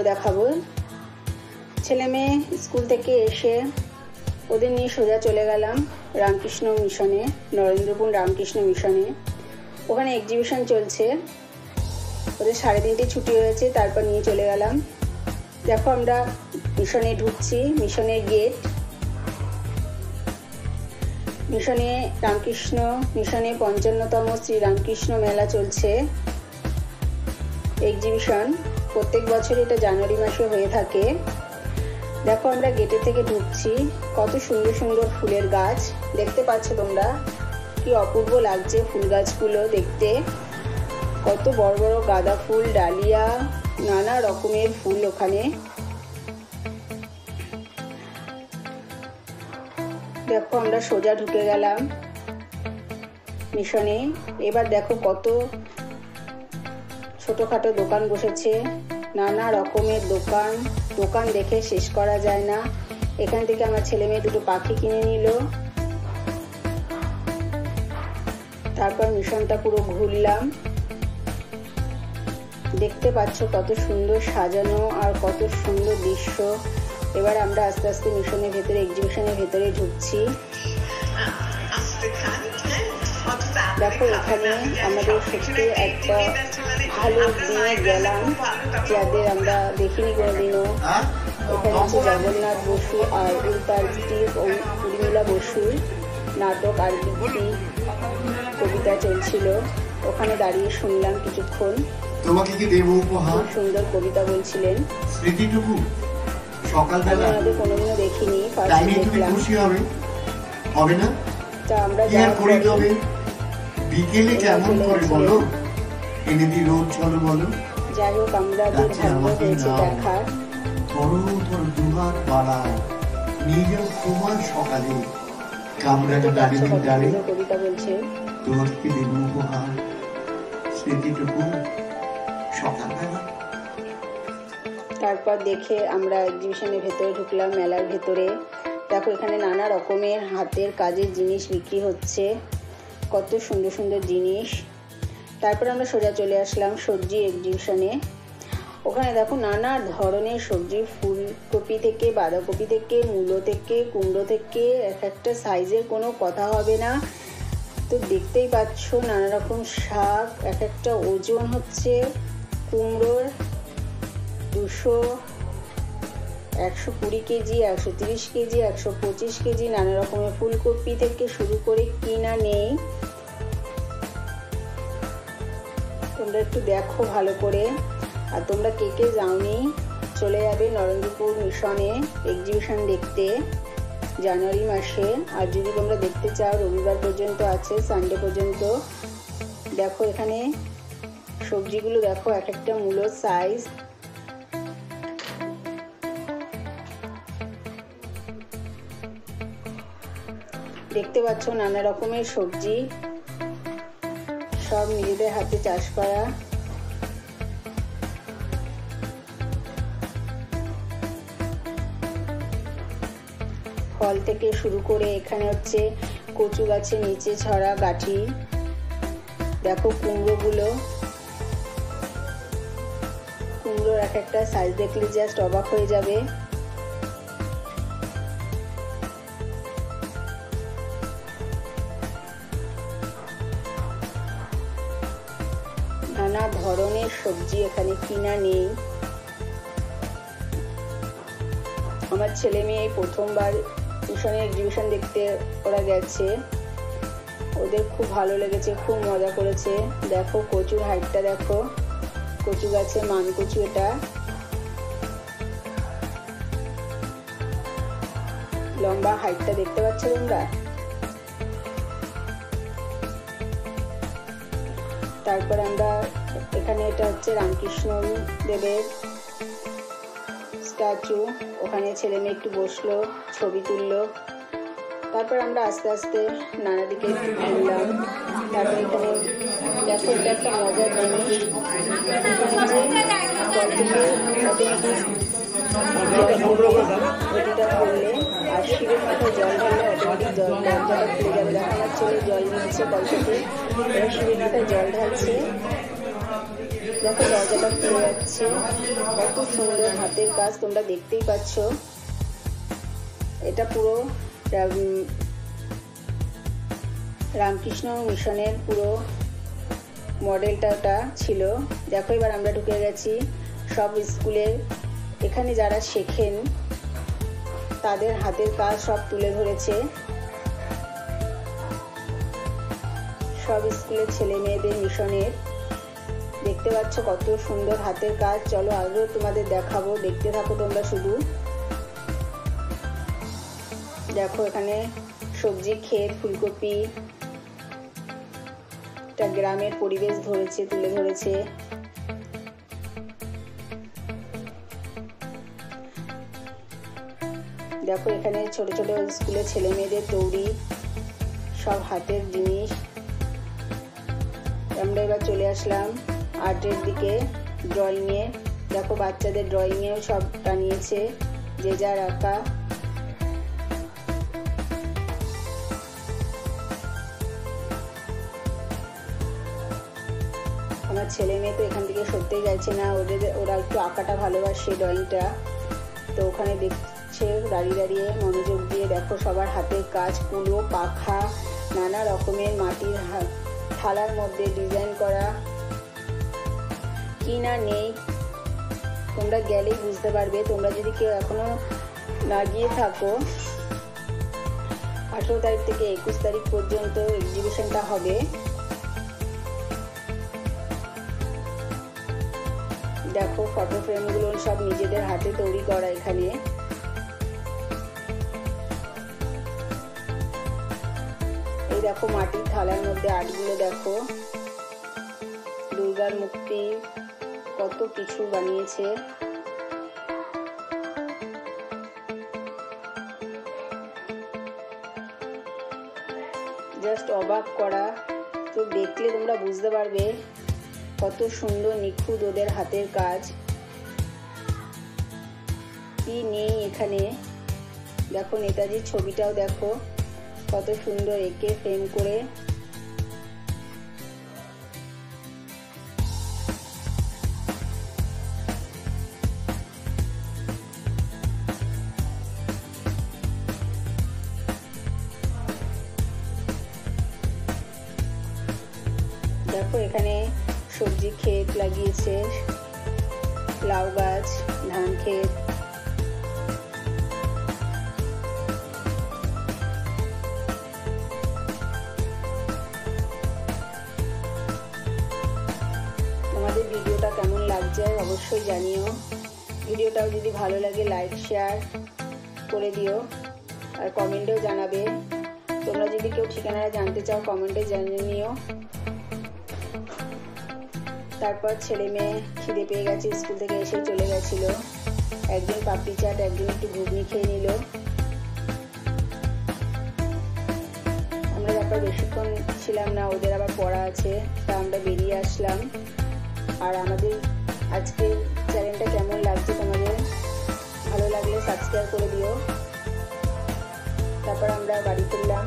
দেখাবো। ছেলে মেয়ে স্কুল থেকে এসে ওদের নিয়ে সোজা চলে গেলাম রামকৃষ্ণ মিশনে, নরেন্দ্রপুর রামকৃষ্ণ মিশনে। ওখানে এক্সিবিশন চলছে, ওদের 3:30 ছুটি হয়েছে, তারপর নিয়ে চলে গেলাম। দেখো আমরা মিশনে ঢুকছি, মিশনের গেট। মিশনে রামকৃষ্ণ মিশনে 55তম শ্রী রামকৃষ্ণ মেলা চলছে, এক্সিবিশন। প্রত্যেক বছর এটা জানুয়ারি মাসে হয়ে থাকে। দেখো আমরা গেটে থেকে ঢুকছি, কত সুন্দর সুন্দর ফুলের গাছ দেখতে পাচ্ছ তোমরা, কি অপূর্ব লাগছে ফুল গাছগুলো দেখতে। কত বড় বড় গাঁদা ফুল, ডালিয়া, নানা রকমের ফুল ওখানে। দেখো আমরা সোজা ঢুকে গেলাম মিশনে। এবার দেখো কত ছোটখাটো দোকান বসেছে, নানা রকমের দোকান। দোকান দেখে শেষ করা যায় না। এখান থেকে আমার ছেলে মেয়ে দুটো পাখি কিনে নিল। তারপর মিশনটা পুরো ঘুরলাম। দেখতে পাচ্ছ কত সুন্দর সাজানো আর কত সুন্দর দৃশ্য। এবার আমরা আস্তে আস্তে মিশনের ভেতরে, এক্সিবিশনের ভেতরে ঢুকছি। দেখো এখানে আমাদের সত্যি একটা ভালো দিনে গেলাম, যাদের আমরা দেখিনি কোনোদিনও। এখানে হচ্ছে জগন্নাথ বসু আর তার স্ত্রী উর্মিলা বসুর নাটক আর বৃত্তি কবিতা চলছিল। ওখানে দাঁড়িয়ে শুনলাম কিছুক্ষণ। তোমাকে কি দেব উপহার? সুন্দর কবিতা বলছিলেন। স্মৃতিটুকু সকালবেলা আমাদের কোনোদিনও দেখিনি, ফার্স্ট দেখলাম। খুশি হবে হবে না? তা আমরা করে তবে বিকেলে কেমন করে বলো, এনে দি রোদ চলো বলো। যাই হোক আমাদের ভাগ্য হয়েছে দেখার। ধরো ধরো দুহাত বাড়ায় নিয়ে যাও তোমার সকালে কামরাটা দাঁড়িয়ে দাঁড়িয়ে কবিতা বলছে। তোমাকে কি দেব উপহার? স্মৃতিটুকু সকালবেলা। তারপর দেখে আমরা এক্সিবিশনের ভেতরে ঢুকলাম, মেলার ভেতরে। দেখো এখানে নানা রকমের হাতের কাজের জিনিস বিক্রি হচ্ছে, কত সুন্দর সুন্দর জিনিস। তারপর আমরা সোজা চলে আসলাম সবজি এক্সিবিশনে। ওখানে দেখো নানা ধরনের সবজি, ফুলকপি থেকে বাঁধাকপি থেকে মূলো থেকে কুমড়ো থেকে, এক একটা সাইজের কোনো কথা হবে না। তো দেখতেই পাচ্ছ নানা রকম শাক, এক একটা ওজন হচ্ছে কুমড়োর 200, 120 কেজি, 130 কেজি, 125 কেজি। নানা রকমের ফুলকপি থেকে শুরু করে কিনা নেই। তোমরা একটু দেখো ভালো করে। আর তোমরা কে কে যাওনি, চলে যাবে নরেন্দ্রপুর মিশনে এক্সিবিশন দেখতে জানুয়ারি মাসে। আর যদি তোমরা দেখতে চাও রবিবার পর্যন্ত আছে, সানডে পর্যন্ত। দেখো এখানে সবজিগুলো দেখো, এক একটা মূলোর সাইজ। দেখতে পাচ্ছ নানা রকমের সবজি, সব নিজেদের হাতে চাষ করা। ফল থেকে শুরু করে এখানে হচ্ছে কচু গাছের নিচে ছড়া গাঠি। দেখো কুমড়োগুলো, কুমড়োর এক একটা সাইজ দেখলে জাস্ট অবাক হয়ে যাবে। নানা ধরনের সবজি এখানে কিনা নেই। আমার ছেলে মেয়ে প্রথমবার মিশনের এক্সিবিশন দেখতে ওরা গেছে, ওদের খুব ভালো লেগেছে, খুব মজা করেছে। দেখো কচুর হাইটটা দেখো, কচু গাছে মান কচু, এটা লম্বা হাইটটা দেখতে পাচ্ছ তোমরা। তারপর আমরা এখানে, এটা হচ্ছে রামকৃষ্ণ দেবের স্ট্যাচু। ওখানে ছেলে মেয়ে একটু বসলো, ছবি তুললো। তারপর আমরা আস্তে আস্তে নানা দিকে একটু ঘুরলাম। তারপর এখানে দেখো এটা একটা মজার জিনিস, ওটিটা করলে আর শিবের মাথায় জল ঢাললে অটোমেটিক দরজাটা খুলে যাবে। দেখা যাচ্ছে জল নিচ্ছে কল থেকে, এবার শিবের মাথায় জল ঢালছে। দেখো দরজাটা খুলে যাচ্ছে, কত সুন্দর হাতের কাজ, তোমরা দেখতেই পাচ্ছ। এটা পুরো রামকৃষ্ণ মিশনের পুরো মডেলটা ছিল। দেখো এবার আমরা ঢুকে গেছি সব স্কুলের। এখানে যারা শেখেন তাদের হাতের কাজ সব তুলে ধরেছে, সব স্কুলের ছেলে মেয়েদের মিশনের। দেখতে পাচ্ছ কত সুন্দর হাতের কাজ। চলো আরও তোমাদের দেখাবো, দেখতে থাকো তোমরা শুধু। দেখো এখানে সবজি ক্ষেত, ফুলকপি, একটা গ্রামের পরিবেশ তুলে ধরেছে। দেখো এখানে ছোট ছোট স্কুলের ছেলে মেয়েদের তৈরি সব হাতের জিনিস। আমরা এবার চলে আসলাম আর্টের দিকে, ড্রয়িংয়ে। দেখো বাচ্চাদের ড্রয়িংয়েও সব টানিয়েছে, যে যার আঁকা। আমার ছেলে মেয়ে তো এখান থেকে সরতেই যাচ্ছে না, ওরা একটু আঁকাটা ভালোবাসে, ড্রয়িংটা। তো ওখানে দেখছে দাঁড়িয়ে দাঁড়িয়ে মনোযোগ দিয়ে। দেখো সবার হাতের কাজ, কুলো, পাখা, নানা রকমের মাটির থালার মধ্যে ডিজাইন করা, কি না নেই তোমরা গেলেই বুঝতে পারবে। তোমরা যদি কেউ এখনো না গিয়ে থাকো, 18 তারিখ থেকে 21 তারিখ পর্যন্ত এক্সিবিশনটা হবে। দেখো ফটো ফ্রেমগুলো সব নিজেদের হাতে তৈরি করা এখানে। এই দেখো মাটির থালার মধ্যে আর্টগুলো দেখো, দুর্গার মূর্তি, কত কিছু বানিয়েছে। জাস্ট অবাক করা। তো দেখলে তোমরা বুঝতে পারবে কত সুন্দর নিখুঁত ওদের হাতের কাজ, কি নেই এখানে। দেখো নেতাজির ছবিটাও দেখো কত সুন্দর এঁকে ফ্রেম করে। দেখো এখানে সবজি ক্ষেত লাগিয়েছে, লাউ গাছ, ধান ক্ষেত। তোমাদের ভিডিওটা কেমন লাগছে অবশ্যই জানিও। ভিডিওটাও যদি ভালো লাগে লাইক শেয়ার করে দিও, আর কমেন্টেও জানাবে। তোমরা যদি কেউ ঠিকানাটা জানতে চাও কমেন্টে জানিয়ে নিও। তারপর ছেলে মেয়ে খিদে পেয়ে গেছে, স্কুল থেকে এসে চলে গেছিল। একদিন পাপড়ি চাট, একদিন একটু ঘুগনি খেয়ে নিল। আমরা তারপর বেশিক্ষণ ছিলাম না, ওদের আবার পড়া আছে, তা আমরা বেরিয়ে আসলাম। আর আমাদের আজকের চ্যানেলটা কেমন লাগছে তোমাদের, ভালো লাগলে সাবস্ক্রাইব করে দিও। তারপর আমরা বাড়ি ফিরলাম।